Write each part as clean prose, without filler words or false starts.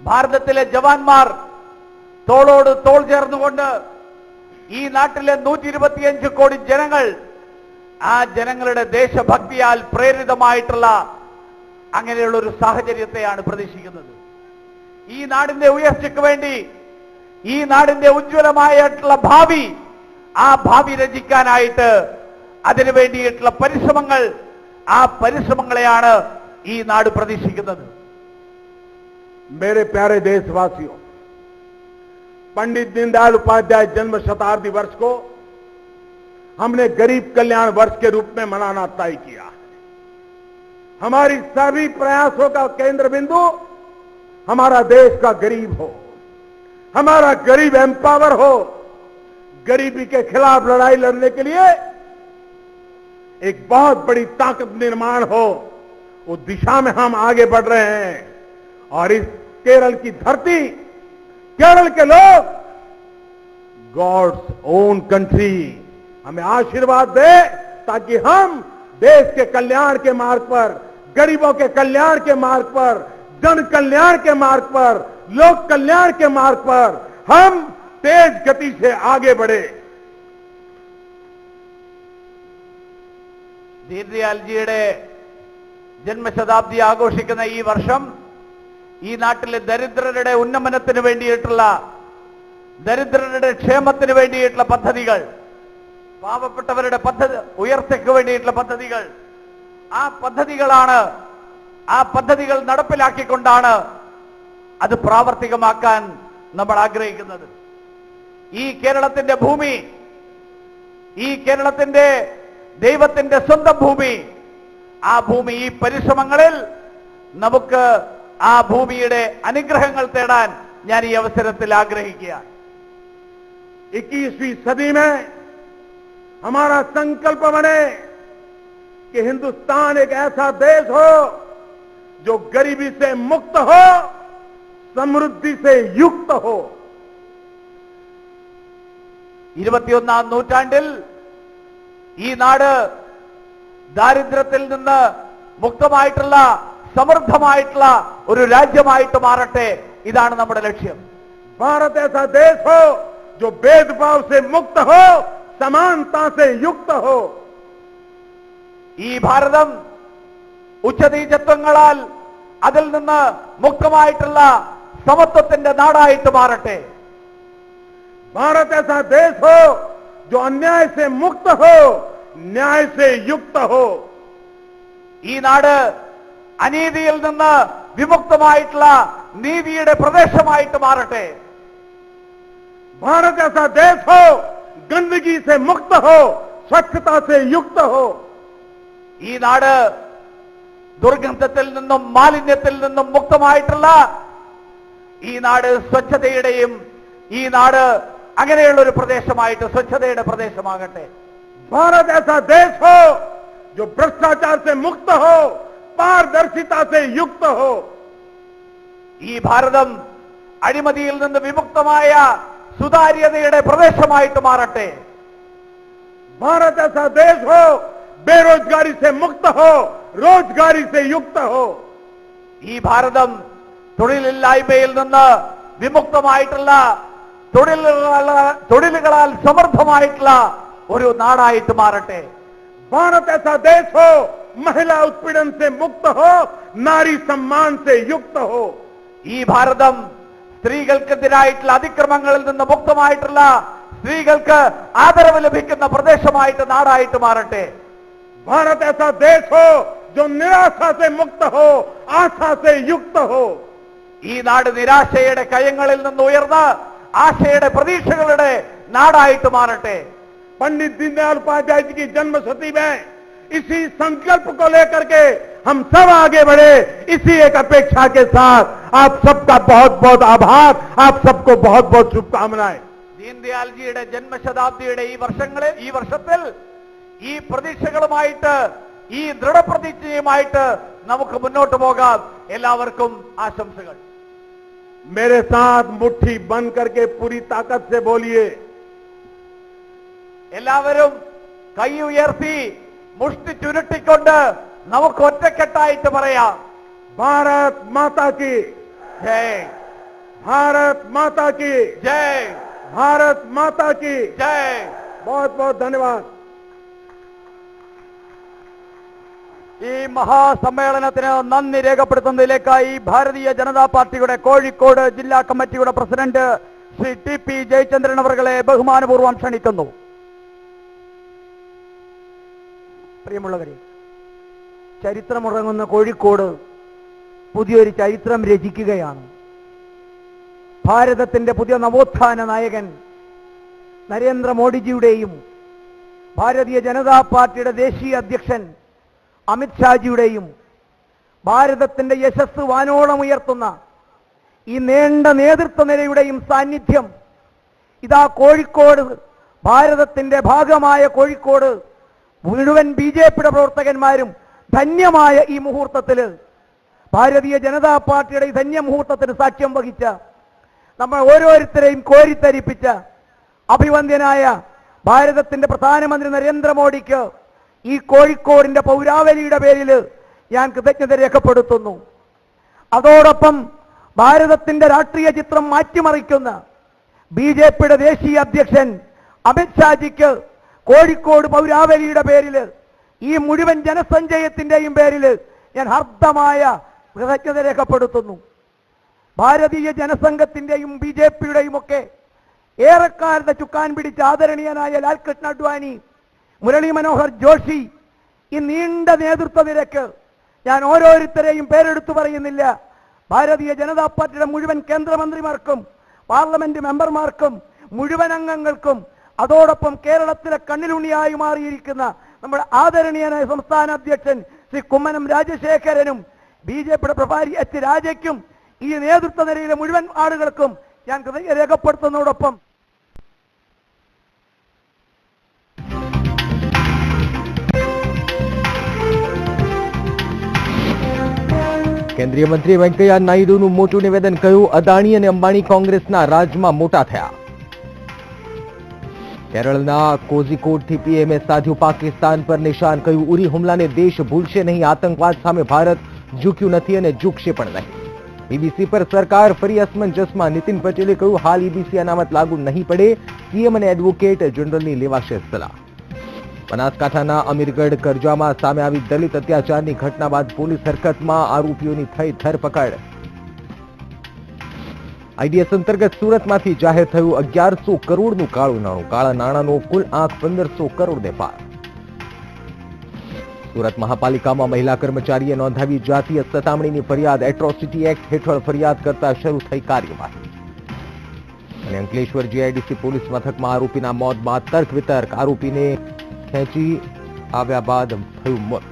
ഭാരതത്തിലെ ജവാന്മാർ തോളോട് തോൾ ചേർന്നുകൊണ്ട് ഈ നാട്ടിലെ 125 കോടി ജനങ്ങൾ ആ ജനങ്ങളുടെ ദേശഭക്തിയാൽ പ്രേരിതമായിട്ടുള്ള അങ്ങനെയുള്ള ഒരു സാഹചര്യത്തെയാണ് പ്രതീക്ഷിക്കുന്നത്. ഈ നാടിന്റെ ഉയർച്ചയ്ക്ക് വേണ്ടി, ഈ നാടിന്റെ ഉജ്ജ്വലമായിട്ടുള്ള ഭാവി, ആ ഭാവി രചിക്കാനായിട്ട് അതിനു വേണ്ടിയിട്ടുള്ള പരിശ്രമങ്ങൾ, ആ പരിശ്രമങ്ങളെയാണ് ഈ നാട് പ്രതീക്ഷിക്കുന്നത്. मेरे प्यारे देशवासियों, पंडित दीनदयाल उपाध्याय जन्म शताब्दी वर्ष को हमने गरीब कल्याण वर्ष के रूप में मनाना तय किया। हमारी सभी प्रयासों का केंद्र बिंदु हमारा देश का गरीब हो, हमारा गरीब एम्पावर हो, गरीबी के खिलाफ लड़ाई लड़ने के लिए एक बहुत बड़ी ताकत निर्माण हो, उस दिशा में हम आगे बढ़ रहे हैं। और इस केरल की धरती, केरल के लोग, गॉड्स ओन कंट्री हमें आशीर्वाद दे ताकि हम देश के कल्याण के मार्ग पर, गरीबों के कल्याण के मार्ग पर, जन कल्याण के मार्ग पर, लोक कल्याण के मार्ग पर हम तेज गति से आगे बढ़े। ദീൻദയാൽജിയുടെ ജന്മശതാബ്ദി ആഘോഷിക്കുന്ന ഈ വർഷം ഈ നാട്ടിലെ ദരിദ്രരുടെ ഉന്നമനത്തിന് വേണ്ടിയിട്ടുള്ള, ദരിദ്രരുടെ ക്ഷേമത്തിന് വേണ്ടിയിട്ടുള്ള പദ്ധതികൾ, പാവപ്പെട്ടവരുടെ ഉയർച്ചയ്ക്ക് വേണ്ടിയിട്ടുള്ള പദ്ധതികൾ, ആ പദ്ധതികൾ നടപ്പിലാക്കിക്കൊണ്ടാണ് അത് പ്രാവർത്തികമാക്കാൻ നമ്മൾ ആഗ്രഹിക്കുന്നത്. ഈ കേരളത്തിന്റെ ഭൂമി, ഈ കേരളത്തിന്റെ ദൈവത്തിന്റെ സ്വന്തം ഭൂമി, ആ ഭൂമി, ഈ പരിശ്രമങ്ങളിൽ നമുക്ക് ആ ഭൂമിയുടെ അനുഗ്രഹങ്ങൾ തേടാൻ ഞാൻ ഈ അവസരത്തിൽ ആഗ്രഹിക്കുകയാണ്. 21वीं सदी में हमारा संकल्प बने कि हिंदुस्तान एक ऐसा देश हो जो गरीबी से मुक्त हो, समृद्धि से युक्त हो। 21ാം നൂറ്റാണ്ടിൽ ഈ നാട് ദാരിദ്ര്യത്തിൽ നിന്ന് മുക്തമായിട്ടുള്ള, സമൃദ്ധമായിട്ടുള്ള ഒരു രാജ്യമായിട്ട് മാറട്ടെ. ഇതാണ് നമ്മുടെ ലക്ഷ്യം. भारत ऐसा देश हो जो भेदभाव से मुक्त हो, समानता से युक्त हो। ഈ ഭാരതം ഉച്ചനീചത്വങ്ങളാൽ അതിൽ നിന്ന് മുക്തമായിട്ടുള്ള സമത്വത്തിന്റെ നാടായിട്ട് മാറട്ടെ. भारत ऐसा देश हो जो अन्याय से मुक्त हो, न्याय से युक्त हो। ഈ നാട് അനീതിയിൽ നിന്ന് വിമുക്തമായിട്ടുള്ള നീതിയുടെ പ്രദേശമായിട്ട് മാറട്ടെ. भारत ऐसा देश हो गंदगी से मुक्त हो, स्वच्छता से युक्त हो। ഈ നാട് ദുർഗന്ധത്തിൽ നിന്നും മാലിന്യത്തിൽ നിന്നും മുക്തമായിട്ടുള്ള, ഈ നാട് സ്വച്ഛതയുടെയും, ഈ നാട് അങ്ങനെയുള്ള ഒരു പ്രദേശമായിട്ട് സ്വച്ഛതയുടെ പ്രദേശമാകട്ടെ. भारत ऐसा देश हो जो भ्रष्टाचार से मुक्त हो, पारदर्शिता से युक्त हो। ഈ ഭാരതം അഴിമതിയിൽ നിന്ന് വിമുക്തമായ സുതാര്യതയുടെ പ്രദേശമായിട്ട് മാറട്ടെ. भारत ऐसा देश हो बेरोजगारी से मुक्त हो, रोजगारी से युक्त हो। ഈ ഭാരതം തൊഴിലില്ലായ്മയിൽ നിന്ന് വിമുക്തമായിട്ടുള്ള, തൊഴിലുകളാൽ സമൃദ്ധമായിട്ടുള്ള ഒരു നാടായിട്ട് മാറട്ടെ. भारत ऐसा देश हो महिला उत्पीड़न से मुक्त हो, नारी सम्मान से युक्त हो। ഈ ഭാരതം സ്ത്രീകൾക്കെതിരായിട്ടുള്ള അതിക്രമങ്ങളിൽ നിന്ന് മുക്തമായിട്ടുള്ള, സ്ത്രീകൾക്ക് ആദരവ് ലഭിക്കുന്ന പ്രദേശമായിട്ട്, നാടായിട്ട് മാറട്ടെ. भारत ऐसा देश हो जो निराशा से मुक्त हो, आशा से युक्त हो। ഈ നാട് നിരാശയുടെ കയങ്ങളിൽ നിന്ന് ഉയർന്ന് ആശയുടെ പ്രതീക്ഷകളുടെ നാടായിട്ട് മാറട്ടെ. पंडित दीनदयाल उपाध्याय जी की जन्म शती में इसी संकल्प को लेकर के हम सब आगे बढ़े। इसी एक अपेक्षा के साथ आप सबका बहुत बहुत आभार, आप सबको बहुत बहुत शुभकामनाएं। ദീൻദയാൽജിയുടെ ജന്മശതാബ്ദിയുടെ ഈ വർഷത്തിൽ ഈ പ്രതീക്ഷകളുമായിട്ട്, ഈ ദൃഢപ്രതിജ്ഞയുമായിട്ട് നമുക്ക് മുന്നോട്ട് പോകാം. എല്ലാവർക്കും ആശംസകൾ. मेरे साथ मुट्ठी बंद करके पूरी ताकत से बोलिए। എല്ലാവരും കൈ ഉയർത്തി മുഷ്ടി ചുരുട്ടിക്കൊണ്ട് നമുക്ക് ഒറ്റക്കെട്ടായിട്ട് പറയാം. भारत माता की जय। भारत माता की जय भारत माता की जय. बहुत बहुत धन्यवाद. ഈ മഹാസമ്മേളനത്തിന് നന്ദി രേഖപ്പെടുത്തുന്നതിലേക്കായി ഭാരതീയ ജനതാ പാർട്ടിയുടെ കോഴിക്കോട് ജില്ലാ കമ്മിറ്റിയുടെ പ്രസിഡന്റ് ശ്രീ TP ജയചന്ദ്രൻ അവർകളെ ബഹുമാനപൂർവ്വം ക്ഷണിക്കുന്നു. പ്രിയമുള്ളവരെ, ചരിത്രമുറങ്ങുന്ന കോഴിക്കോട് പുതിയൊരു ചരിത്രം രചിക്കുകയാണ്. ഭാരതത്തിന്റെ പുതിയ നവോത്ഥാന നായകൻ നരേന്ദ്രമോദിജിയുടെയും ഭാരതീയ ജനതാ പാർട്ടിയുടെ ദേശീയ അധ്യക്ഷൻ അമിത്ഷാജിയുടെയും ഭാരതത്തിന്റെ യശസ് വാനോളം ഉയർത്തുന്ന ഈ നീണ്ട നേതൃത്വ നിരയുടെയും സാന്നിധ്യം ഇതാ കോഴിക്കോട്, ഭാരതത്തിന്റെ ഭാഗമായ കോഴിക്കോട് മുഴുവൻ BJPയുടെ പ്രവർത്തകന്മാരും ധന്യമായ ഈ മുഹൂർത്തത്തില്, ഭാരതീയ ജനതാ പാർട്ടിയുടെ ഈ ധന്യ മുഹൂർത്തത്തിന് സാക്ഷ്യം വഹിച്ച, നമ്മൾ ഓരോരുത്തരെയും കോരിത്തരിപ്പിച്ച അഭിവന്ദ്യനായ ഭാരതത്തിന്റെ പ്രധാനമന്ത്രി നരേന്ദ്രമോദിക്ക് ഈ കോഴിക്കോടിന്റെ പൗരാവലിയുടെ പേരിൽ ഞാൻ കൃതജ്ഞത രേഖപ്പെടുത്തുന്നു. അതോടൊപ്പം ഭാരതത്തിന്റെ രാഷ്ട്രീയ ചിത്രം മാറ്റിമറിക്കുന്ന BJPയുടെ ദേശീയ അധ്യക്ഷൻ അമിത്ഷാജിക്ക് കോഴിക്കോട് പൗരാവലിയുടെ പേരിൽ, ഈ മുഴുവൻ ജനസഞ്ചയത്തിന്റെയും പേരിൽ ഞാൻ ഹർദ്ദമായ കൃതജ്ഞത രേഖപ്പെടുത്തുന്നു. ഭാരതീയ ജനസംഘത്തിന്റെയും BJPയുടെയും ഒക്കെ ഏറെക്കാലത്തെ ചുക്കാൻ പിടിച്ച ആദരണീയനായ ലാൽകൃഷ്ണ അഡ്വാനി, മുരളി മനോഹർ ജോഷി, ഈ നീണ്ട നേതൃത്വ നിരക്ക് ഞാൻ ഓരോരുത്തരെയും പേരെടുത്തു പറയുന്നില്ല. ഭാരതീയ ജനതാ പാർട്ടിയുടെ മുഴുവൻ കേന്ദ്രമന്ത്രിമാർക്കും പാർലമെന്റ് മെമ്പർമാർക്കും മുഴുവൻ അംഗങ്ങൾക്കും, അതോടൊപ്പം കേരളത്തിലെ കണ്ണിലുണ്ണിയായി മാറിയിരിക്കുന്ന നമ്മുടെ ആദരണീയനായ സംസ്ഥാന അധ്യക്ഷൻ ശ്രീ കുമ്മനം രാജശേഖരനും BJPയുടെ പ്രഭാരി H രാജയ്ക്കും ഈ നേതൃത്വ നിരയിലെ മുഴുവൻ ആളുകൾക്കും ഞാൻ കൃതജ്ഞത രേഖപ്പെടുത്തുന്നതോടൊപ്പം કેન્દ્રીય મંત્રી વેંકૈયા નાયડુનું મોટું નિવેદન, કહ્યું અદાણી અને અંબાણી કોંગ્રેસના રાજમાં મોટા થયા. કેરળના કોઝિકોડથી પીએમએ સાધ્યું પાકિસ્તાન પર નિશાન, કહ્યું ઉરી હુમલાને દેશ ભૂલશે નહીં, આતંકવાદ સામે ભારત ઝૂક્યું નથી અને ઝૂકશે પણ નહીં. બીબીસી પર સરકાર ફરી અસમંજસમાં, નીતિન પટેલે કહ્યું હાલ EBC અનામત લાગુ નહીં પડે, CM અને એડવોકેટ જનરલની લેવાશે સલાહ. બનાસકાંઠાના અમીરગઢ કરજામાં સામે આવી દલિત અત્યાચારની ઘટના બાદ પોલીસ હરકતમાં, આરોપીઓની થઈ ધરપકડ. IDS અંતર્ગત સુરતમાંથી જાહેર થયું 1100 કરોડનું કાળું નાણું, કાળા નાણાંનો કુલ આંક 1500 કરોડને પાર. સુરત મહાપાલિકામાં મહિલા કર્મચારીએ નોંધાવી જાતીય સતામણીની ફરિયાદ, એટ્રોસિટી એક્ટ હેઠળ ફરિયાદ કરતા શરૂ થઈ કાર્યવાહી. અને અંકલેશ્વર GIDC પોલીસ મથકમાં આરોપીના મોત બાદ તર્ક વિતર્ક, આરોપીને ખેંચી આવ્યા બાદ થયું મોત.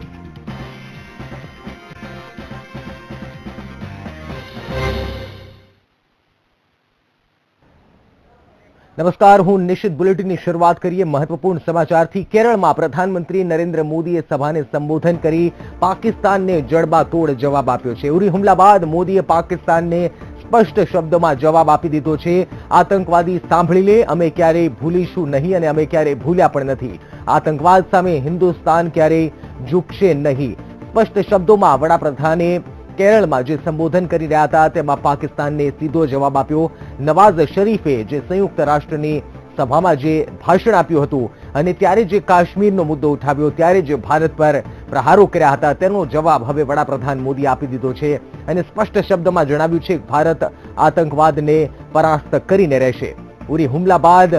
નમસ્કાર, હું નિશિત. બુલેટિનની શરૂઆત કરીએ મહત્વપૂર્ણ સમાચારથી. કેરળમાં પ્રધાનમંત્રી નરેન્દ્ર મોદીએ સભાને સંબોધન કરી પાકિસ્તાનને જડબાતોડ જવાબ આપ્યો છે. ઉરી હુમલા બાદ મોદીએ પાકિસ્તાનને સ્પષ્ટ શબ્દોમાં જવાબ આપી દીધો છે. આતંકવાદી સાંભળી લે, અમે ક્યારેય ભૂલીશું નહીં અને અમે ક્યારેય ભૂલ્યા પણ નથી. આતંકવાદ સામે હિન્દુસ્તાન ક્યારેય ઝૂકશે નહીં. સ્પષ્ટ શબ્દોમાં વડાપ્રધાને કેરળમાં જે સંબોધન કરી રહ્યા હતા તેમાં પાકિસ્તાનને સીધો જવાબ આપ્યો. નવાઝ શરીફે જે સંયુક્ત રાષ્ટ્રની સભામાં જે ભાષણ આપ્યું હતું અને ત્યારે જે કાશ્મીરનો મુદ્દો ઉઠાવ્યો, ત્યારે જે ભારત પર પ્રહારો કર્યા હતા, તેનો જવાબ હવે વડાપ્રધાન મોદી આપી દીધો છે અને સ્પષ્ટ શબ્દમાં જણાવ્યું છે કે ભારત આતંકવાદને પરાસ્ત કરીને રહેશે. ઉરી હુમલા બાદ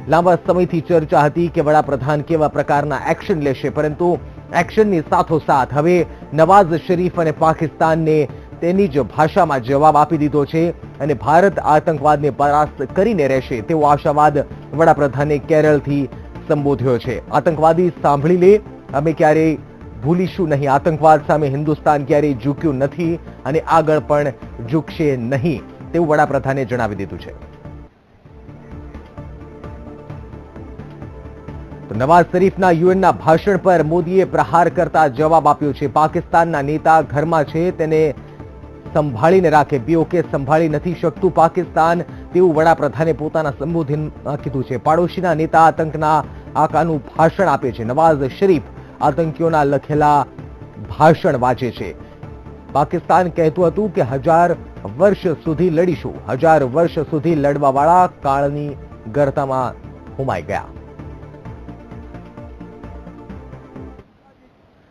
લાંબા સમયથી ચર્ચા હતી કે વડાપ્રધાન કેવા પ્રકારના એક્શન લેશે, પરંતુ એક્શનની સાથોસાથ હવે નવાઝ શરીફ અને પાકિસ્તાનને તેની જ ભાષામાં જવાબ આપી દીધો છે અને ભારત આતંકવાદને પરાસ્ત કરીને રહેશે તેવો આશાવાદ વડાપ્રધાને કેરળથી સંબોધ્યો છે. આતંકવાદી સાંભળી લે, અમે ક્યારેય ભૂલીશું નહીં, આતંકવાદ સામે હિન્દુસ્તાન ક્યારેય ઝૂક્યું નથી અને આગળ પણ ઝૂકશે નહીં તેવું વડાપ્રધાને જણાવી દીધું છે. તો નવાઝ શરીફના યુએનના ભાષણ પર મોદીએ પ્રહાર કરતા જવાબ આપ્યો છે. પાકિસ્તાનના નેતા ઘરમાં છે, તેને સંભાળીને રાખે. BOK સંભાળી નથી શકતું પાકિસ્તાન તેવું વડાપ્રધાને પોતાના સંબોધનમાં કીધું છે. પાડોશીના નેતા આતંકના આકાનું ભાષણ આપે છે. નવાઝ શરીફ આતંકીઓના લખેલા ભાષણ વાંચે છે. પાકિસ્તાન કહેતું હતું કે 1000 વર્ષ સુધી લડીશું, 1000 વર્ષ સુધી લડવાવાળા કાળની ગર્તામાં હુમાઈ ગયા.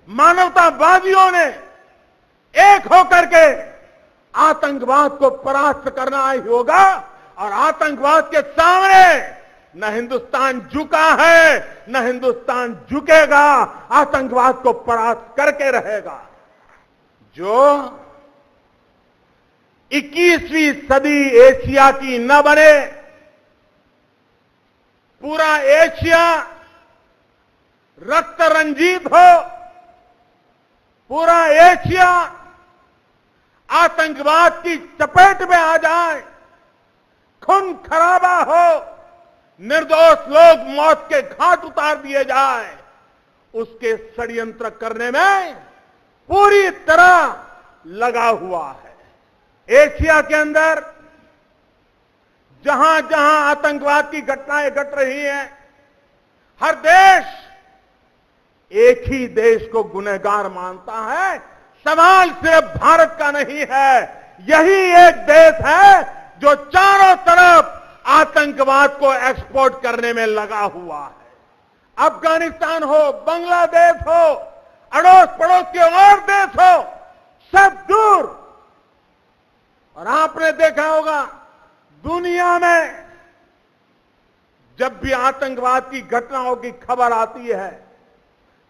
मानवतावादियों ने एक होकर के आतंकवाद को परास्त करना ही होगा और आतंकवाद के सामने न हिंदुस्तान झुका है न हिंदुस्तान झुकेगा, आतंकवाद को परास्त करके रहेगा. जो 21वीं सदी एशिया की न बने, पूरा एशिया रक्त रंजित हो, पूरा एशिया आतंकवाद की चपेट में आ जाए, खून खराबा हो, निर्दोष लोग मौत के घाट उतार दिए जाए, उसके षड्यंत्र करने में पूरी तरह लगा हुआ है. एशिया के अंदर जहां जहां आतंकवाद की घटनाएं घट रही हैं, हर देश एक ही देश को गुनहगार मानता है. सवाल सिर्फ भारत का नहीं है, यही एक देश है जो चारों तरफ आतंकवाद को एक्सपोर्ट करने में लगा हुआ है. अफगानिस्तान हो, बांग्लादेश हो, अड़ोस पड़ोस के और देश हो, सब दूर. और आपने देखा होगा दुनिया में जब भी आतंकवाद की घटनाओं की खबर आती है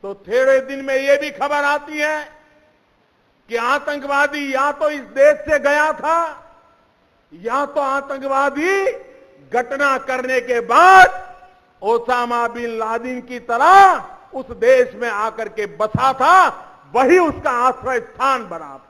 तो थोड़े दिन में यह भी खबर आती है कि आतंकवादी या तो इस देश से गया था या तो आतंकवादी घटना करने के बाद ओसामा बिन लादेन की तरह उस देश में आकर के बसा था, वही उसका आश्रय स्थान बना था.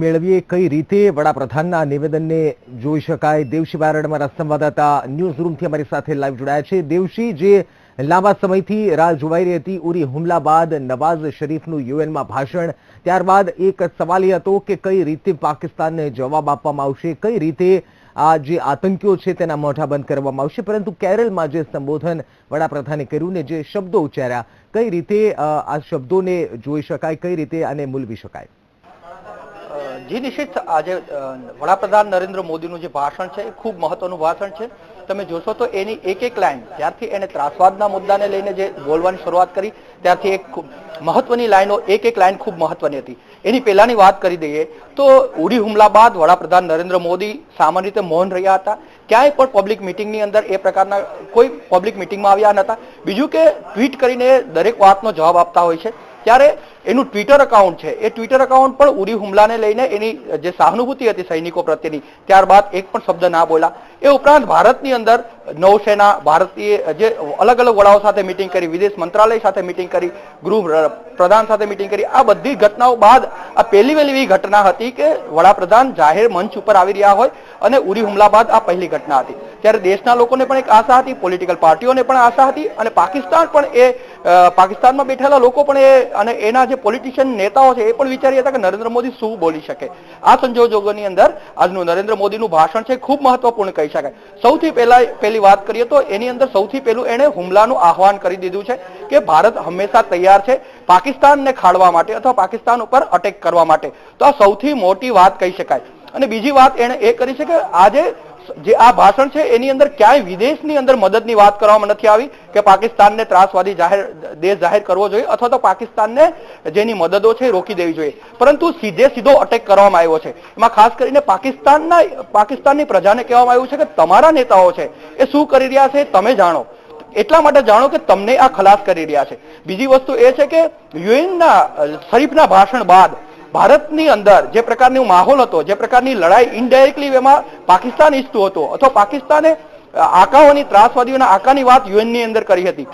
મેળવીએ કઈ રીતે વડાપ્રધાનના નિવેદનને જોઈ શકાય. દેવશી બારડ અમારા સંવાદદાતા ન્યૂઝ રૂમથી અમારી સાથે લાઈવ જોડાયા છે. દેવશી, જે લાંબા સમયથી રાહ જોવાઈ રહી હતી ઉરી હુમલા બાદ નવાઝ શરીફનું યુએનમાં ભાષણ, ત્યારબાદ એક સવાલ એ હતો કે કઈ રીતે પાકિસ્તાનને જવાબ આપવામાં આવશે, કઈ રીતે આ જે આતંકીઓ છે તેના મોઢા બંધ કરવામાં આવશે. પરંતુ કેરળમાં જે સંબોધન વડાપ્રધાને કર્યું ને જે શબ્દો ઉચ્ચાર્યા, કઈ રીતે આ શબ્દોને જોઈ શકાય, કઈ રીતે આને મૂલવી શકાય? જી નિશ્ચિત, આજે વડાપ્રધાન નરેન્દ્ર મોદીનું જે ભાષણ છે એ ખૂબ મહત્વનું ભાષણ છે. તમે જોશો તો એની એક એક લાઈન, જ્યારથી એને ત્રાસવાદના મુદ્દાને લઈને જે બોલવાની શરૂઆત કરી ત્યારથી એક મહત્વની લાઈનો, એક એક લાઈન ખૂબ મહત્વની હતી. એની પહેલાની વાત કરી દઈએ તો ઉરી હુમલા બાદ વડાપ્રધાન નરેન્દ્ર મોદી સામાન્ય રીતે મૌન રહ્યા હતા. ક્યાંય પણ પબ્લિક મિટિંગની અંદર એ પ્રકારના કોઈ પબ્લિક મિટિંગમાં આવ્યા નહોતા. બીજું કે ટ્વીટ કરીને દરેક વાતનો જવાબ આપતા હોય છે. ત્યારે એનું ટ્વિટર એકાઉન્ટ છે, એ ટ્વિટર એકાઉન્ટ પણ ઉરી હુમલાને લઈને એની જે સહાનુભૂતિ હતી સૈનિકો પ્રત્યેની, ત્યારબાદ એક પણ શબ્દ ના બોલા. એ ઉપરાંત ભારતની અંદર નૌસેના, ભારતીય જે અલગ અલગ વડાઓ સાથે મિટિંગ કરી, વિદેશ મંત્રાલય સાથે મિટિંગ કરી, ગૃહ પ્રધાન સાથે મિટિંગ કરી, આ બધી ઘટનાઓ બાદ આ પહેલી વહેલી ઘટના હતી કે વડાપ્રધાન જાહેર મંચ ઉપર આવી રહ્યા હોય અને ઉરી હુમલા બાદ આ પહેલી ઘટના હતી. ત્યારે દેશના લોકોને પણ એક આશા હતી, પોલિટિકલ પાર્ટીઓને પણ આશા હતી અને પાકિસ્તાન પણ પાકિસ્તાનમાં બેઠેલા લોકો પણ અને એના જે પોલિટિશિયન નેતાઓ છે એ પણ વિચારી હતા કે નરેન્દ્ર મોદી શું બોલી શકે. આ સંજોગોની અંદર આજનું નરેન્દ્ર મોદીનું ભાષણ છે ખૂબ મહત્વપૂર્ણ કહી શકાય. સૌથી પહેલી વાત કરીએ તો એની અંદર સૌથી પહેલું એણે હુમલાનું આહવાન કરી દીધું છે કે ભારત હંમેશા તૈયાર છે પાકિસ્તાનને ખાળવા માટે અથવા પાકિસ્તાન ઉપર અટેક કરવા માટે. તો આ સૌથી મોટી વાત કહી શકાય. અને બીજી વાત એણે એ કરી છે કે આજે જે આ ભાષણ છે એની અંદર ક્યાંય વિદેશની અંદર મદદની વાત કરવામાં નથી આવી કે પાકિસ્તાનને ત્રાસવાદી દેશ જાહેર કરવો જોઈએ અથવા તો પાકિસ્તાનને જેની મદદો છે રોકી દેવી જોઈએ, પરંતુ સીધો અટેક કરવામાં આવ્યો છે. એમાં ખાસ કરીને પાકિસ્તાનની પ્રજાને કહેવામાં આવ્યું છે કે તમારા નેતાઓ છે એ શું કરી રહ્યા છે તમે જાણો, એટલા માટે જાણો કે તમને આ ખલાસ કરી રહ્યા છે. બીજી વસ્તુ એ છે કે યુએનના શરીફના ભાષણ બાદ ભારતની અંદર જે પ્રકારનો માહોલ હતો, જે પ્રકારની લડાઈ ઇનડાયરેક્ટલી એમાં પાકિસ્તાન ઈચ્છતું હતું અથવા પાકિસ્તાને આકાઓની, ત્રાસવાદીઓના આકાની વાત યુએનની અંદર કરી હતી.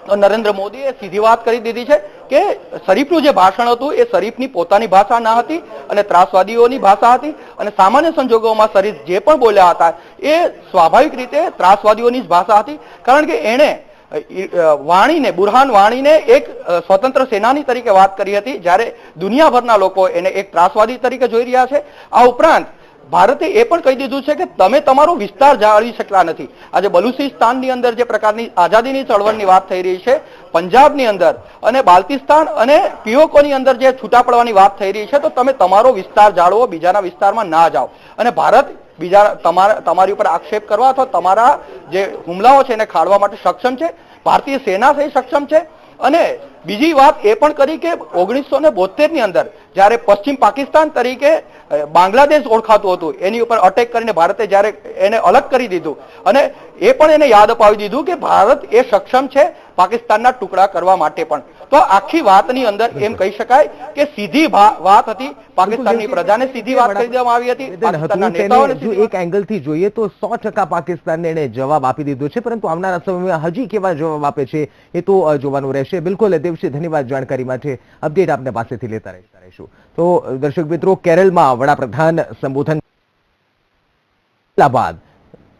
તો નરેન્દ્ર મોદીએ સીધી વાત કરી દીધી છે કે શરીફનું જે ભાષણ હતું એ શરીફની પોતાની ભાષા ના હતી અને ત્રાસવાદીઓની ભાષા હતી અને સામાન્ય સંજોગોમાં શરીફ જે પણ બોલ્યા હતા એ સ્વાભાવિક રીતે ત્રાસવાદીઓની જ ભાષા હતી. કારણ કે એણે વાણીને, બુરહાન વાણીને એક સ્વતંત્ર સેનાની તરીકે વાત કરી હતી, જ્યારે દુનિયાભરના લોકો એને એક ત્રાસવાદી તરીકે જોઈ રહ્યા છે. આ ઉપરાંત ભારતે એ પણ કહી દીધું છે કે તમે તમારો વિસ્તાર જાળવી શકતા નથી. આજે બલુચિસ્તાનની અંદર જે પ્રકારની આઝાદીની ચળવળની વાત થઈ રહી છે, પંજાબની અંદર અને બાલ્ટિસ્તાન અને પીઓકોની અંદર જે છૂટા પડવાની વાત થઈ રહી છે, તો તમે તમારો વિસ્તાર જાળવો, બીજાના વિસ્તારમાં ના જાઓ. અને ભારત તમારી ઉપર આક્ષેપ કરવા અથવા તમારા જે હુમલાઓ છે એને ખાળવા માટે સક્ષમ છે. ભારતીય સેના છે સક્ષમ છે. અને બીજી વાત એ પણ કરી કે 1972 ની અંદર જ્યારે પશ્ચિમ પાકિસ્તાન તરીકે બાંગ્લાદેશ ઓળખાતું હતું, એની ઉપર અટેક કરીને ભારતે જ્યારે એને અલગ કરી દીધું અને એ પણ એને યાદ અપાવી દીધું કે ભારત એ સક્ષમ છે પાકિસ્તાનના ટુકડા કરવા માટે પણ. તો આખી વાતની અંદર એમ કહી શકાય કે સીધી વાત હતી, પાકિસ્તાનની પ્રજાને સીધી વાત કરી દેવામાં આવી હતી, પાકિસ્તાનના નેતાઓને. જો એક એંગલથી જોઈએ તો 100% પાકિસ્તાનને એને જવાબ આપી દીધો છે, પરંતુ આવનારા સમયમાં હજી કેવા જવાબ આપે છે એ તો જોવાનું રહેશે. બિલકુલ દેવશ્રી, ધન્યવાદ જાણકારી માટે. અપડેટ આપને પાસેથી લેતા રહીશું. તો દર્શક મિત્રો, કેરળમાં વડાપ્રધાન સંબોધન બાદ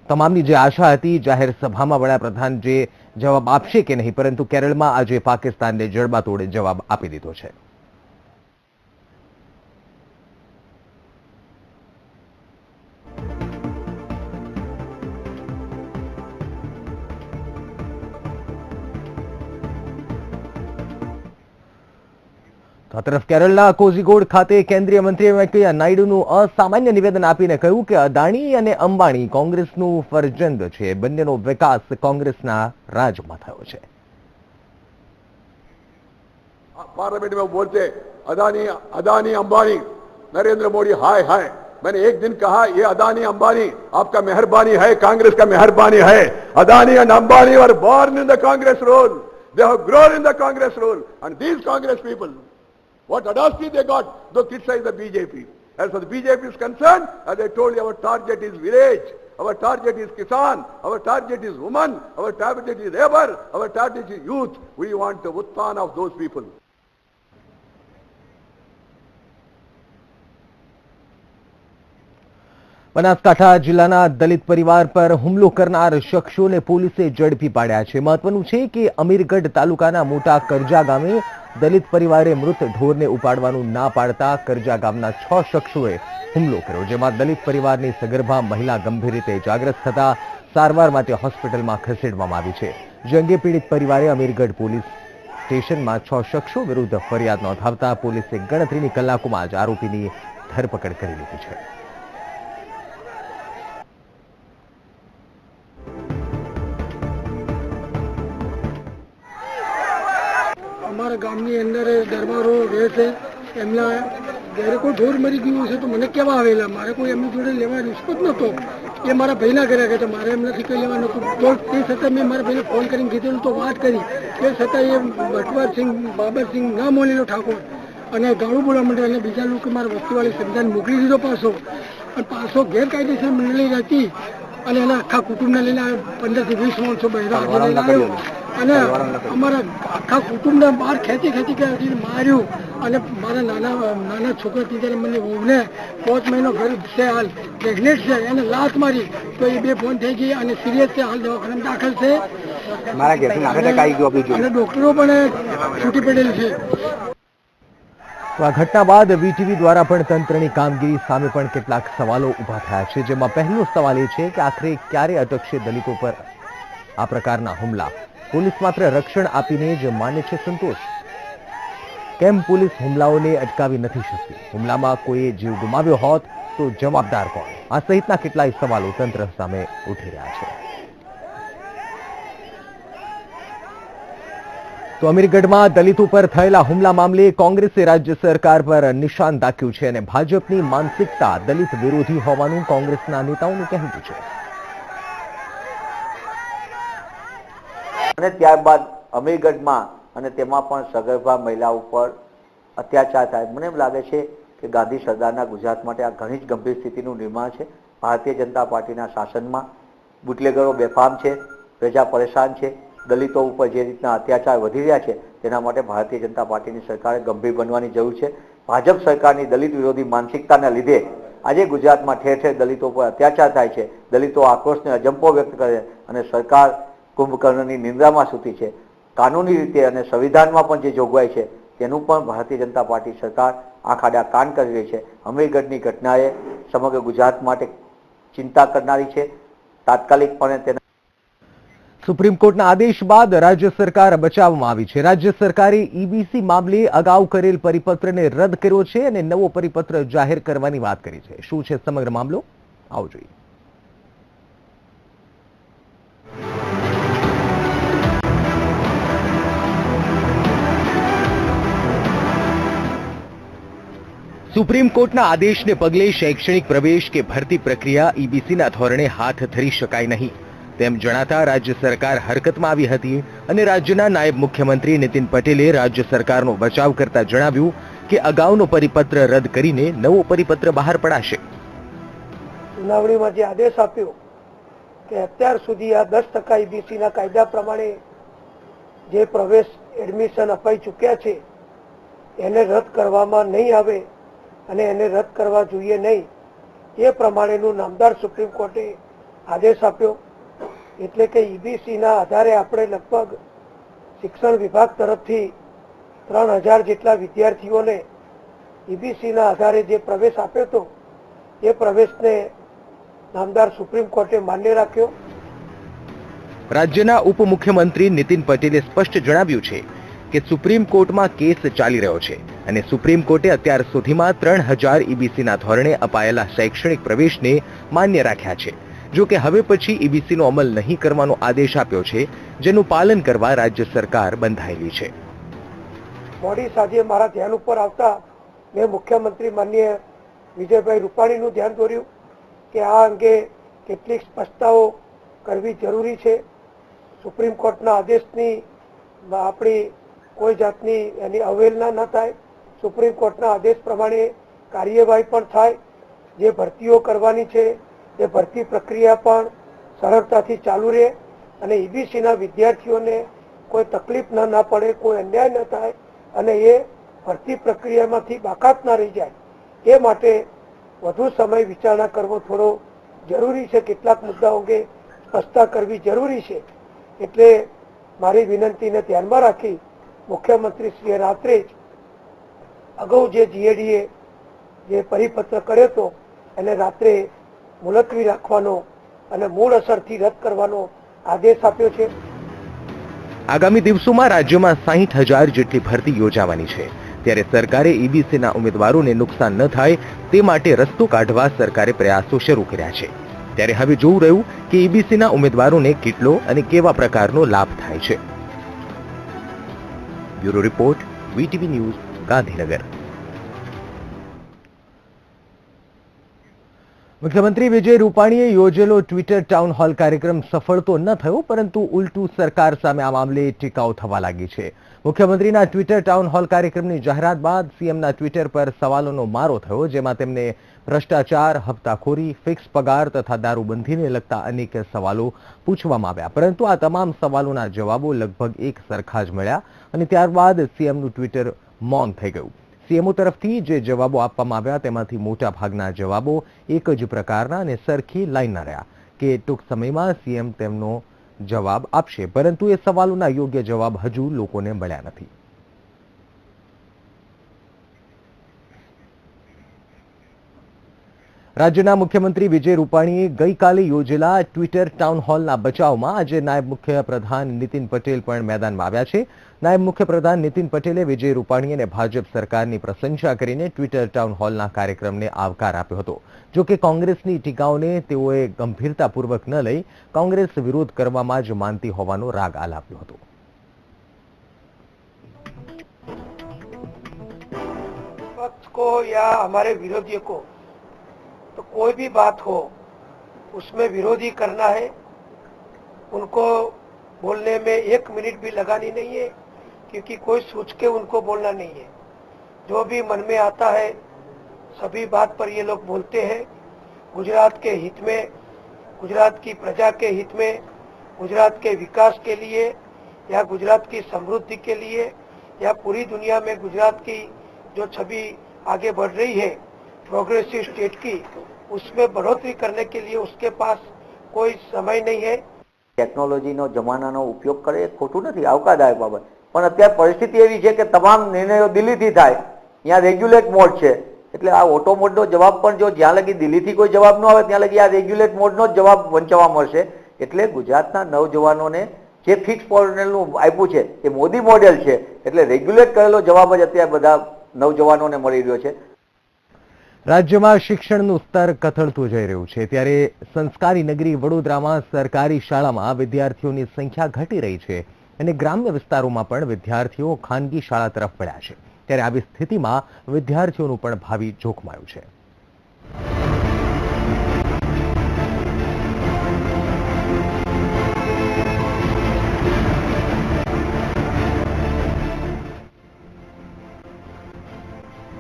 તમામની જે આશા હતી, જાહેર સભામાં વડાપ્રધાન જે જવાબ આપશે કે નહીં, પરંતુ કેરળમાં આજે પાકિસ્તાનને જડબાતોડ જવાબ આપી દીધો છે. આ તરફ કેરળના કોઝિકોડ ખાતે કેન્દ્રીય મંત્રી વેંકૈયા નાયડુનું અસામાન્ય નિવેદન આપીને કહ્યું કે અદાણી અને અંબાણી કોંગ્રેસનું ફરજંદ છે. બંનેનો વિકાસ કોંગ્રેસના રાજમાં થયો છે. पार्लियामेंट में बोलते अदानी अदानी अंबानी नरेंद्र मोदी हाय हाय. मैंने एक दिन कहा ये अदानी अंबानी आपका मेहरबानी है, कांग्रेस का मेहरबानी है. Adani and Ambani were born in the Congress role. They have grown in the Congress role. And these Congress people, what audacity they got, though criticize the BJP. As far as the BJP is concerned, as I told you, our target is village, our target is Kisan, our target is woman, our target is labor, our target is youth. We want the utthana of those people. Banaskantha જિલ્લાના દલિત પરિવાર પર હુમલો કરનાર શખ્સોને પોલીસે ઝડપી પાડ્યા છે. મહત્વનું છે કે અમીરગઢ તાલુકાના મોટા કરજા ગામે દલિત પરિવારે મૃત ઢોરને ઉપાડવાનું ના પાડતા કરજા ગામના 6 શખ્સોએ હુમલો કર્યો, જેમાં દલિત પરિવારની સગર્ભા મહિલા ગંભીર રીતે ઇજાગ્રસ્ત થતા સારવાર માટે હોસ્પિટલમાં ખસેડવામાં આવી છે. જે અંગે પીડિત પરિવારે અમીરગઢ પોલીસ સ્ટેશનમાં 6 શખ્સો વિરુદ્ધ ફરિયાદ નોંધાવતા પોલીસે ગણતરીની કલાકોમાં જ આરોપીની ધરપકડ કરી લીધી છે. અમારા ગામની અંદર દરબારો રહે છે, એમના ઘરે કોઈ ઢોર મરી ગયું છે તો મને કેવા આવેલા, મારે કોઈ એમની જોડે લેવા રિસ્પોટ નહોતો. એ મારા ભાઈના ઘરે ગયા હતા, મારે એમનાથી કંઈ લેવા નહોતું. તો તે છતાં મેં મારા ભાઈને ફોન કરીને કીધેલું તો વાત કરી, તે છતાં એ બટવરસિંહ બાબરસિંહ ના મોલેલો ઠાકોર અને ગાળું બોલવા માંડ્યા અને બીજા લોકો મારા વસ્તીવાળી સમજાને મોકલી દીધો પાછો. અને પાછો ગેરકાયદેસર મંડળી હતી અને એના આખા કુટુંબને લઈને 15 થી 20 માણસો બહેરા લઈને આવ્યો અને અમારા આખા કુટુંબને બહાર ખેંચી ખેંચી માર્યું. અને મારા નાના છોકરા ત્યારે મને વહુને 5 મહિનો ઘર છે, હાલ પ્રેગ્નેન્ટ છે, એને લાત મારી તો એ 2 ફોન થઈ ગઈ અને સિરિયસ છે, હાલ દવાખાનામાં દાખલ છે અને ડોક્ટરો પણ છૂટી પડેલ છે. તો આ ઘટના બાદ વીટીવી દ્વારા પણ તંત્રની કામગીરી સામે પણ કેટલાક સવાલો ઉભા થયા છે, જેમાં પહેલો સવાલ એ છે કે આખરે ક્યારે અટકશે દલિતો પર આ પ્રકારના હુમલા? પોલીસ માત્ર રક્ષણ આપીને જ માને છે સંતોષ? કેમ પોલીસ હુમલાઓને અટકાવી નથી શકતી? હુમલામાં કોઈએ જીવ ગુમાવ્યો હોત તો જવાબદાર કોણ? આ સહિતના કેટલાય સવાલો તંત્ર સામે ઉઠી રહ્યા છે. તો અમીરગઢમાં દલિતો પર થયેલા હુમલા મામલે કોંગ્રેસે રાજ્ય સરકાર પર નિશાન તાક્યું છે અને ભાજપની માનસિકતા દલિત વિરોધી હોવાનું કોંગ્રેસના નેતાઓનું કહેવું છે. અને ત્યારબાદ અમીરગઢમાં અને તેમાં પણ સગર્ભા મહિલા ઉપર અત્યાચાર થાય. મને એમ લાગે છે કે ગાંધી સરદારના ગુજરાત માટે આ ઘણી જ ગંભીર સ્થિતિનું નિર્માણ છે. ભારતીય જનતા પાર્ટીના શાસનમાં બુટલેગરો બેફામ છે, પ્રજા પરેશાન છે, દલિતો ઉપર જે રીતના અત્યાચાર વધી રહ્યા છે તેના માટે ભારતીય જનતા પાર્ટીની સરકારે ગંભીર બનવાની જરૂર છે. ભાજપ સરકારની દલિત વિરોધી માનસિકતાના લીધે આજે ગુજરાતમાં ઠેર ઠેર દલિતો પર અત્યાચાર થાય છે. દલિતો આક્રોશને અજંપો વ્યક્ત કરે અને સરકાર કુંભકર્ણની નિંદ્રામાં સૂતી છે. કાનૂની રીતે અને સંવિધાનમાં પણ જે જોગવાઈ છે તેનું પણ ભારતીય જનતા પાર્ટી સરકાર આંખ આડા કાન કરી રહી છે. અમીરગઢની ઘટનાએ સમગ્ર ગુજરાત માટે ચિંતા કરનારી છે. તાત્કાલિકપણે તેના સુપ્રીમ કોર્ટના આદેશ બાદ રાજ્ય સરકાર બચાવવામાં આવી છે. રાજ્ય સરકારે ઈબીસી મામલે અગાઉ કરેલ પરિપત્રને રદ કર્યો છે અને નવો પરિપત્ર જાહેર કરવાની વાત કરી છે. શું છે સમગ્ર મામલો, આવો જોઈએ. સુપ્રીમ કોર્ટના આદેશને પગલે શૈક્ષણિક પ્રવેશ કે ભરતી પ્રક્રિયા ઈબીસીના ધોરણે હાથ ધરી શકાય નહીં તેમ જણાતા રાજ્ય સરકાર હરકતમાં આવી હતી અને રાજ્યના નાયબ મુખ્યમંત્રી નીતિન પટેલે રાજ્ય સરકારનો બચાવ કરતા જણાવ્યું કે અગાઉનો પરિપત્ર રદ કરીને નવો પરિપત્ર બહાર પડાશે. સુનાવણીમાં જે આદેશ આપ્યો કે અત્યાર સુધી આ 10% ઈબીસીના કાયદા પ્રમાણે જે પ્રવેશ એડમિશન અપાઈ ચૂક્યા છે એને રદ કરવામાં નહીં આવે અને એને રદ કરવા જોઈએ નહીં, એ પ્રમાણેનું નામદાર સુપ્રીમ કોર્ટે આદેશ આપ્યો. એટલે કે ઈબીસીના આધારે આપણે લગભગ શિક્ષણ વિભાગ તરફથી 3000 જેટલા વિદ્યાર્થીઓને ઈબીસીના આધારે જે પ્રવેશ આપ્યો હતો એ પ્રવેશને નામદાર સુપ્રીમ કોર્ટે માન્ય રાખ્યો. રાજ્યના ઉપમુખ્યમંત્રી નીતિન પટેલે સ્પષ્ટ જણાવ્યું છે કે સુપ્રીમ કોર્ટમાં કેસ ચાલી રહ્યો છે અને સુપ્રીમ કોર્ટે અત્યાર સુધીમાં 3000 ઈબીસીના ધોરણે અપાયેલા શૈક્ષણિક પ્રવેશને માન્ય રાખ્યા છે. જો કે હવે પછી ઈબીસીનો અમલ નહીં કરવાનો આદેશ આપ્યો છે, જેનું પાલન કરવા રાજ્ય સરકાર બંધાયેલી છે. મોડી સાંજે મારા ધ્યાન ઉપર આવતા મેં મુખ્યમંત્રી માનનીય વિજયભાઈ રૂપાણીનું ધ્યાન દોર્યું કે આ અંગે કેટલીક સ્પષ્ટતાઓ કરવી જરૂરી છે. સુપ્રીમ કોર્ટના આદેશની આપણી કોઈ જાતની એની અવહેલના ન થાય, સુપ્રીમ કોર્ટના આદેશ પ્રમાણે કાર્યવાહી પણ થાય, જે ભરતીઓ કરવાની છે એ ભરતી પ્રક્રિયા પણ સરળતાથી ચાલુ રહે અને ઈબીસીના વિદ્યાર્થીઓને કોઈ તકલીફ ના પડે, કોઈ અન્યાય ન થાય અને એ ભરતી પ્રક્રિયામાંથી બાકાત ના રહી જાય, એ માટે વધુ સમય વિચારણા કરવો થોડો જરૂરી છે. કેટલાક મુદ્દાઓ અંગે સ્પષ્ટતા કરવી જરૂરી છે. એટલે મારી વિનંતીને ધ્યાનમાં રાખી મુખ્યમંત્રીશ્રીએ રાત્રે જ અગાઉ જે જીએડીએ જે પરિપત્ર કર્યો હતો એને રાત્રે મુલતવી રાખવાનો અને મૂળ અસરથી રદ કરવાનો આદેશ આપ્યો છે. આગામી દિવસોમાં રાજ્યમાં 60,000 જેટલી ભરતી યોજાવાની છે, ત્યારે સરકારે ઈબીસીના ઉમેદવારોને નુકસાન ન થાય તે માટે રસ્તો કાઢવા સરકારે પ્રયાસો શરૂ કર્યા છે. ત્યારે હવે જોવું રહ્યું કે ઈબીસીના ઉમેદવારોને કેટલો અને કેવા પ્રકારનો લાભ થાય છે. Bureau report, VTV news, Gandhinagar. મુખ્યમંત્રી વિજય રૂપાણીએ યોજેલો ટ્વિટર ટાઉન હોલ કાર્યક્રમ સફળ તો ન થયો, પરંતુ ઉલટું સરકાર સામે આ મામલે ટીકાઓ થવા લાગી છે. મુખ્યમંત્રીના ટ્વિટર ટાઉન હોલ કાર્યક્રમની જાહેરાત બાદ સીએમના ટ્વિટર પર સવાલોનો મારો થયો, જેમાં તેમને ભ્રષ્ટાચાર, હપ્તાખોરી, ફિક્સ પગાર તથા દારૂબંધીને લગતા અનેક સવાલો પૂછવામાં આવ્યા, પરંતુ આ તમામ સવાલોના જવાબો લગભગ એક સરખા જ મળ્યા અને ત્યારબાદ સીએમનું ટ્વિટર મૌન થઈ ગયું. સીએમઓ તરફથી જે જવાબો આપવામાં આવ્યા તેમાંથી મોટા ભાગના જવાબો એક જ પ્રકારના અને સરખી લાઈનના રહ્યા કે ટૂંક સમયમાં સીએમ તેમનો જવાબ આપશે, પરંતુ એ સવાલોના યોગ્ય જવાબ હજુ લોકોને મળ્યા નથી. રાજ્યના મુખ્યમંત્રી વિજય રૂપાણીએ ગઈકાલે યોજેલા ટ્વિટર ટાઉન હોલના બચાવમાં આજે નાયબ મુખ્યપ્રધાન નીતિન પટેલ પણ મેદાનમાં આવ્યા છે. નાયબ મુખ્યપ્રધાન નીતિન પટેલે વિજય રૂપાણી અને ભાજપ સરકારની પ્રશંસા કરીને ટ્વિટર ટાઉન હોલના કાર્યક્રમને આવકાર આપ્યો હતો. જો કે કોંગ્રેસની ટીકાઓને તેઓએ ગંભીરતાપૂર્વક ન લઈ કોંગ્રેસ વિરોધ કરવામાં જ માનતી હોવાનો રાગ આલાપ્યો હતો. पक्ष को या हमारे विरोधियों को तो कोई भी बात हो उसमें विरोधी करना है, उनको बोलने में 1 मिनट भी लगानी नहीं है, क्योंकि कोई सोच के उनको बोलना नहीं है. जो भी मन में आता है सभी बात पर ये लोग बोलते हैं. गुजरात के हित में, गुजरात की प्रजा के हित में, गुजरात के विकास के लिए या गुजरात की समृद्धि के लिए या पूरी दुनिया में गुजरात की जो छवि आगे बढ़ रही है प्रोग्रेसिव स्टेट की, उसमें बढ़ोतरी करने के लिए उसके पास कोई समय नहीं है. ટેકનોલોજીનો જમાનાનો ઉપયોગ કરે એ ખોટું નથી, આવકારદાયક બાબત, પણ અત્યારે પરિસ્થિતિ એવી છે કે તમામ નિર્ણયો દિલ્હીથી થાય. અહીંયા રેગ્યુલેટ મોડ છે, એટલે આ ઓટો મોડનો જવાબ પણ જો જ્યાં લગી દિલ્હીથી કોઈ જવાબ ન આવે ત્યાં લગી આ રેગ્યુલેટ મોડનો જ જવાબ વંચાવવા મળશે. એટલે ગુજરાતના નવજવાનોને જે ફિક્સ મોડેલનું આપ્યું છે એ મોદી મોડેલ છે, એટલે રેગ્યુલેટ કરેલો જવાબ જ અત્યારે બધા નવજવાનોને મળી રહ્યો છે. રાજ્યમાં શિક્ષણનું સ્તર કથળતું જઈ રહ્યું છે, ત્યારે સંસ્કારી નગરી વડોદરામાં સરકારી શાળામાં વિદ્યાર્થીઓની સંખ્યા ઘટી રહી છે અને ગ્રામ્ય વિસ્તારોમાં પણ વિદ્યાર્થીઓ ખાનગી શાળા તરફ વળ્યા છે. ત્યારે આવી સ્થિતિમાં વિદ્યાર્થીઓનું પણ ભાવિ જોખમાયું છે.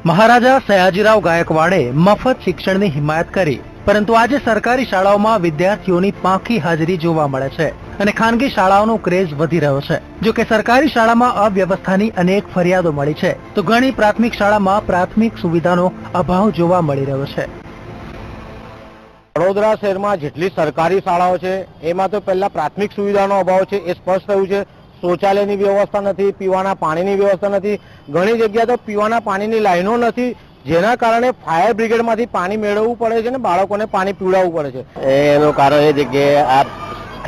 મહારાજા સયાજીરાવ ગાયકવાડે મફત શિક્ષણની હિમાયત કરી, પરંતુ આજે સરકારી શાળાઓમાં વિદ્યાર્થીઓની પાંખી હાજરી જોવા મળે છે અને ખાનગી શાળાઓનો ક્રેઝ વધી રહ્યો છે. જો કે સરકારી શાળામાં અવ્યવસ્થાની અનેક ફરિયાદો મળી છે, તો ઘણી પ્રાથમિક શાળામાં પ્રાથમિક સુવિધાનો અભાવ જોવા મળી રહ્યો છે. વડોદરા શહેરમાં જેટલી સરકારી શાળાઓ છે એમાં તો પહેલા પ્રાથમિક સુવિધાનો અભાવ છે એ સ્પષ્ટ થયું છે. શૌચાલયની વ્યવસ્થા નથી, પીવાના પાણીની વ્યવસ્થા નથી, ઘણી જગ્યાએ તો પીવાના પાણીની લાઈનો નથી, જેના કારણે ફાયર બ્રિગેડમાંથી પાણી મેળવવું પડે છે અને બાળકોને પાણી પીવડાવવું પડે છે. એનું કારણ એ છે કે આ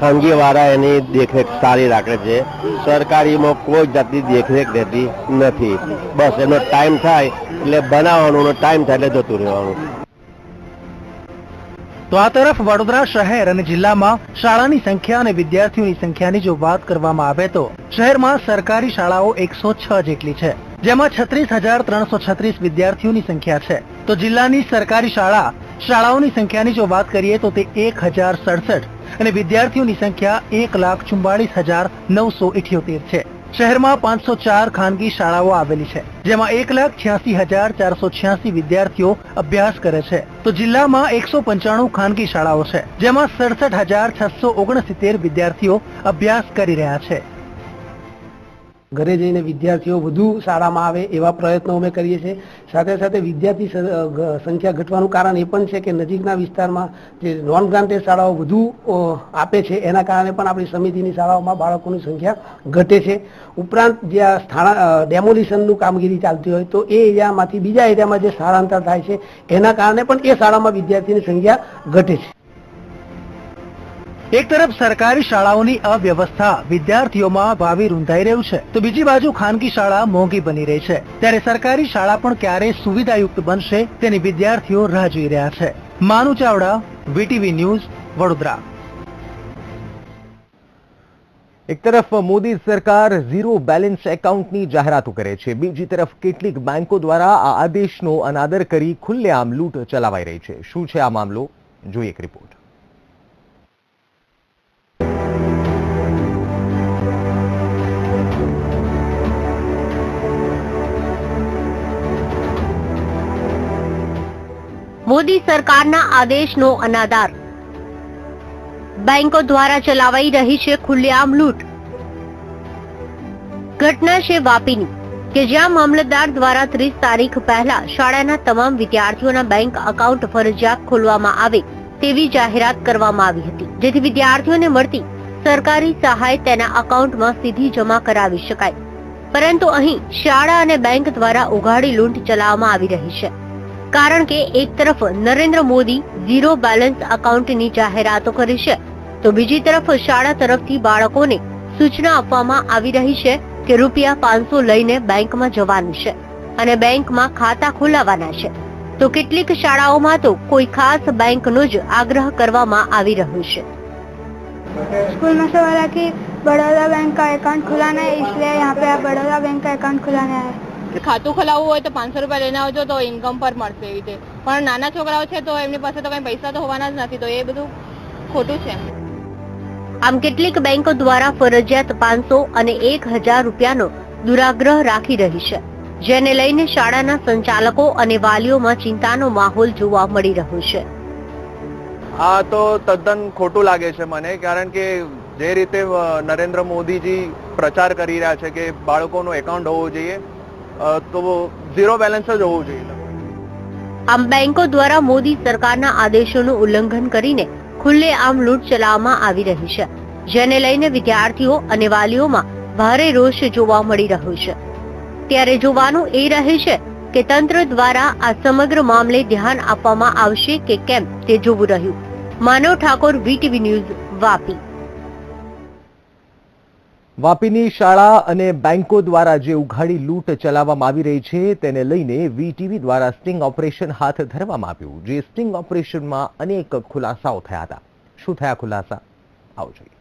ખાનગી વાળા એની દેખરેખ સારી રાખે છે, સરકારીમાં કોઈ જાતની દેખરેખ રહેતી નથી. બસ એનો ટાઈમ થાય એટલે બનાવવાનો, ટાઈમ થાય એટલે જતું રહેવાનું. તો આ તરફ વડોદરા શહેર અને જિલ્લામાં શાળાની સંખ્યા અને વિદ્યાર્થીઓની સંખ્યાની જો વાત કરવામાં આવે તો શહેરમાં સરકારી શાળાઓ 106 જેટલી છે, જેમાં 36,336 વિદ્યાર્થીઓની સંખ્યા છે. તો જિલ્લાની સરકારી શાળાઓની સંખ્યાની જો વાત કરીએ તો તે 1,067 અને વિદ્યાર્થીઓની સંખ્યા 1,44,978 છે. શહેરમાં 504 ખાનગી શાળાઓ આવેલી છે, જેમાં 1,86,486 વિદ્યાર્થીઓ અભ્યાસ કરે છે. તો જિલ્લામાં 195 ખાનગી શાળાઓ છે, જેમાં 67,669 વિદ્યાર્થીઓ અભ્યાસ કરી રહ્યા છે. ઘરે જઈને વિદ્યાર્થીઓ વધુ શાળામાં આવે એવા પ્રયત્નો અમે કરીએ છીએ. સાથે સાથે વિદ્યાર્થી સંખ્યા ઘટવાનું કારણ એ પણ છે કે નજીકના વિસ્તારમાં જે નોન ગ્રાન્ટેડ શાળાઓ વધુ આપે છે, એના કારણે પણ આપણી સમિતિની શાળાઓમાં બાળકોની સંખ્યા ઘટે છે. ઉપરાંત જ્યાં ડેમોલિશનનું કામગીરી ચાલતી હોય તો એ એરિયામાંથી બીજા એરિયામાં જે સ્થળાંતર થાય છે એના કારણે પણ એ શાળામાં વિદ્યાર્થીની સંખ્યા ઘટે છે. એક તરફ સરકારી શાળાઓની અવ્યવસ્થા વિદ્યાર્થીઓમાં ભાવિ રૂંધાઈ રહ્યું છે, તો બીજી બાજુ ખાનગી શાળા મોંઘી બની રહી છે. ત્યારે સરકારી શાળા પણ ક્યારે સુવિધાયુક્ત બનશે તેની વિદ્યાર્થીઓ રાહ જોઈ રહ્યા છે. Manu Chavda, VTV news, Vadodara. એક તરફ મોદી સરકાર ઝીરો બેલેન્સ એકાઉન્ટની જાહેરાતો કરે છે, બીજી તરફ કેટલીક બેંકો દ્વારા આ આદેશનો અનાદર કરી ખુલ્લેઆમ લૂંટ ચલાવાઈ રહી છે. શું છે આ મામલો? જોઈએ એક રિપોર્ટ. મોદી સરકારના આદેશનો અનાદર, બેંકો દ્વારા ચલાવાઈ રહી છે ખુલ્લેઆમ લૂંટ. ઘટના છે વાપીની, કે જ્યાં મામલતદાર દ્વારા 30 તારીખ પહેલા શાળાના તમામ વિદ્યાર્થીઓના બેંક એકાઉન્ટ ફરજિયાત ખોલવામાં આવે તેવી જાહેરાત કરવામાં આવી હતી, જેથી વિદ્યાર્થીઓને મળતી સરકારી સહાય તેના એકાઉન્ટમાં સીધી જમા કરાવી શકાય. પરંતુ અહીં શાળા અને બેંક દ્વારા ઉઘાડી લૂંટ ચલાવવામાં આવી રહી છે. કારણ કે એક તરફ નરેન્દ્ર મોદી ઝીરો બેલેન્સ એકાઉન્ટની જાહેરાતો કરી છે, તો બીજી તરફ શાળા તરફથી બાળકોને સૂચના આપવામાં આવી રહી છે કે રૂપિયા 500 લઈને બેંકમાં જવાનું છે અને બેંકમાં ખાતા ખોલાવવાના છે. તો કેટલીક શાળાઓમાં તો કોઈ ખાસ બેંકનો જ આગ્રહ કરવામાં આવી રહ્યો છે. स्कूल में से बोला कि बड़ौदा बैंक का अकाउंट खुलाना है, इसलिए यहाँ पे बड़ौदा बैंक का अकाउंट खुलाना है. ખાતું ખોલાવવું હોય તો 500 રૂપિયા લઈને આવજો તો ઇન્કમ પર મળશે એવી રીતે, પણ નાના છોકરાઓ છે તો એમની પાસે તો કઈ પૈસા તો હોવાના જ નથી, તો એ બધું ખોટું છે. આમ કેટલીક બેંકો દ્વારા ફરજિયાત 500 અને 1000 રૂપિયાનો દુરાગ્રહ રાખી રહી છે, જેને લઈને શાળાના સંચાલકો અને વાલીઓમાં ચિંતાનો માહોલ જોવા મળી રહ્યો છે. આ તો તદ્દન ખોટું લાગે છે મને, કારણ કે જે રીતે નરેન્દ્ર મોદીજી પ્રચાર કરી રહ્યા છે કે બાળકોનું એકાઉન્ટ હોવું જોઈએ, તો ઝીરો બેલેન્સ જ હોવું જોઈએ. આમ બેંકો દ્વારા મોદી સરકારના આદેશોનું ઉલ્લંઘન કરીને ખુલ્લેઆમ લૂંટ ચલાવવામાં આવી રહી છે, જેને લઈને વિદ્યાર્થીઓ અને વાલીઓમાં ભારે રોષ જોવા મળી રહ્યો છે. ત્યારે જોવાનું એ રહે છે કે તંત્ર દ્વારા આ સમગ્ર મામલે ધ્યાન આપવામાં આવશે કે કેમ તે જોવું રહ્યું. માનવ ઠાકોર, VTV ન્યૂઝ, વાપી. વાપીની શાળા અને બેંકો દ્વારા જે ઉઘાડી લૂંટ ચલાવવામાં આવી રહી છે તેને લઈને VTV દ્વારા સ્ટિંગ ઓપરેશન હાથ ધરવામાં આવ્યું. જે સ્ટિંગ ઓપરેશનમાં અનેક ખુલાસાઓ થયા હતા. શું થયા ખુલાસા? આવો જોઈએ.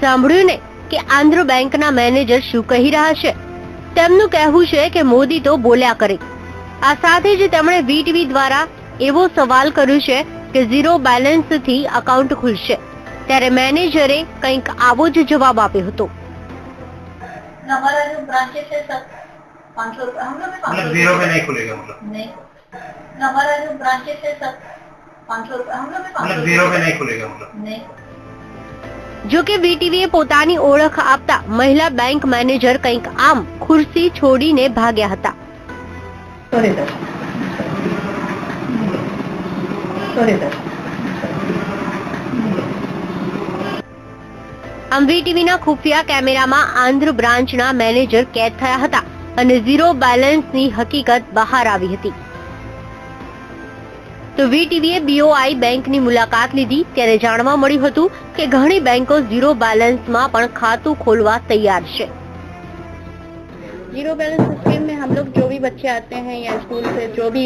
સાંભળ્યું ને કે આંધ્ર બેંકના મેનેજર શું કહી રહ્યા છે? તેમનું કહેવું છે કે મોદી તો બોલ્યા કરે. આ સાથે જ તેમણે VTV દ્વારા એવો સવાલ કર્યો છે કે ઝીરો બેલેન્સથી અકાઉન્ટ ખુલશે, ત્યારે મેનેજરે કંઈક આવો જ જવાબ આપ્યો હતો. हमारा जो ब्रांचेस है सर 500 रुपए हम लोग में जीरो में नहीं खुलेगा नहीं हमारा जो ब्रांचेस है सर 500 रुपए हम लोग में जीरो में नहीं खुलेगा नहीं. જો કે VTVએ પોતાની ઓળખ આપતા મહિલા બેંક મેનેજર કંઈક આમ ખુરશી છોડીને ભાગ્યા હતા. આમ VTVના ખુફિયા કેમેરામાં આંધ્ર બ્રાન્ચના મેનેજર કેદ થયા હતા અને ઝીરો બેલેન્સની હકીકત બહાર આવી હતી. તો VTVએ BOI બેંકની મુલાકાત લીધી ત્યારે જાણવા મળ્યું હતું કે ઘણી બેંકો ઝીરો બેલેન્સમાં પણ ખાતું ખોલવા તૈયાર છે. जीरो बैलेंस स्कीम में हम लोग जो भी बच्चे आते हैं या स्कूल से जो भी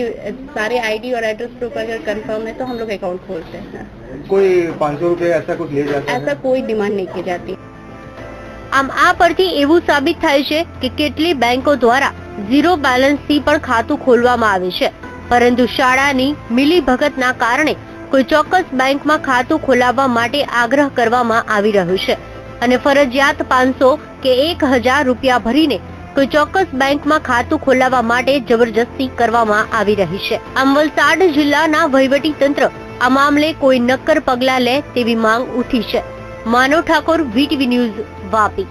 सारे ID और एड्रेस प्रूफ अगर कंफर्म है तो हम लोग अकाउंट खोलते हैं. कोई 500 रुपए ऐसा कुछ ले जाता है? ऐसा कोई डिमांड नहीं की जाती. આમ આ પરથી એવું સાબિત થાય છે કે કેટલી બેંકો દ્વારા ઝીરો બેલેન્સથી પણ ખાતું ખોલવામાં આવે છે, પરંતુ શાળાની મિલીભગતના કારણે કોઈ ચોક્કસ બેંકમાં ખાતું ખોલાવવા માટે આગ્રહ કરવામાં આવી રહ્યો છે અને ફરજિયાત 500 કે 1000 રૂપિયા ભરીને કોઈ ચોક્કસ બેંકમાં ખાતું ખોલાવવા માટે જબરજસ્તી કરવામાં આવી રહી છે. આમ વલસાડ જિલ્લાના વહીવટી તંત્ર આ મામલે કોઈ નક્કર પગલાં લે તેવી માંગ ઉઠી છે. માનવ ઠાકોર, VTV ન્યૂઝ, વાપી.